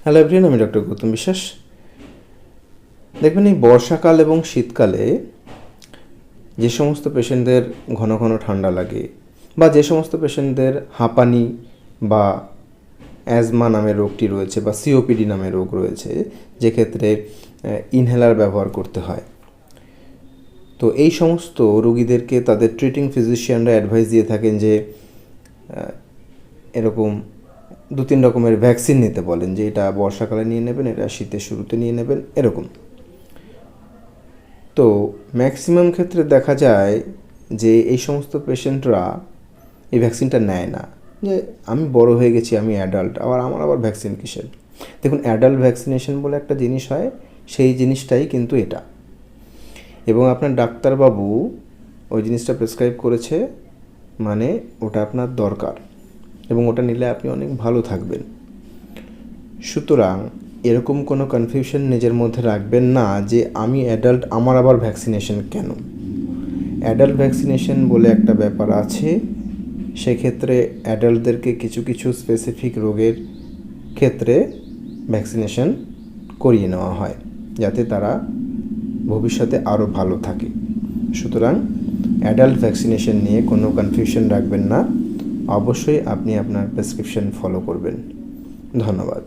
Hello everyone, আমি doctor Gautam বিশ্বাস। দেখবেন এই বর্ষাকাল এবং শীতকালে যে সমস্ত পেশেন্টদের ঘন ঘন ঠান্ডা লাগে বা যে সমস্ত পেশেন্টদের হাঁপানি বা অ্যাজমা নামের রোগটি রয়েছে বা সিওপিডি নামের রোগ রয়েছে, যেক্ষেত্রে ইনহেলার ব্যবহার করতে হয়, তো এই সমস্ত রোগীদেরকে তাদের ট্রিটিং ফিজিশিয়ানরা অ্যাডভাইস দিয়ে থাকেন যে এরকম 2-3 রকমের ভ্যাকসিন নিতে বলেন, যে এটা বর্ষাকালে নিয়ে নেবেন, এটা শীতের শুরুতে নিয়ে নেবেন, এরকম। তো ম্যাক্সিমাম ক্ষেত্রে দেখা যায় যে এই সমস্ত পেশেন্টরা এই ভ্যাকসিনটা নেয় না, যে আমি বড় হয়ে গেছি, আমি অ্যাডাল্ট, আমার আবার ভ্যাকসিন কিসের। দেখুন, অ্যাডাল্ট ভ্যাকসিনেশন বলে একটা জিনিস হয়, সেই জিনিসটাই কিন্তু এটা, এবং আপনার ডাক্তারবাবু ওই জিনিসটা প্রেসক্রাইব করেছে, মানে ওটা আপনার দরকার এবং ওটা নিলে আপনি অনেক ভালো থাকবেন। সুতরাং এরকম কোনো কনফিউশন নিজের মধ্যে রাখবেন না যে আমি অ্যাডাল্ট, আমার আবার ভ্যাকসিনেশন কেন। অ্যাডাল্ট ভ্যাকসিনেশন বলে একটা ব্যাপার আছে, সেক্ষেত্রে অ্যাডাল্টদেরকে কিছু কিছু স্পেসিফিক রোগের ক্ষেত্রে ভ্যাকসিনেশন করিয়ে নেওয়া হয়, যাতে তারা ভবিষ্যতে আরও ভালো থাকে। সুতরাং অ্যাডাল্ট ভ্যাকসিনেশন নিয়ে কোনো কনফিউশন রাখবেন না, অবশ্যই আপনি আপনার প্রেসক্রিপশন ফলো করবেন। ধন্যবাদ।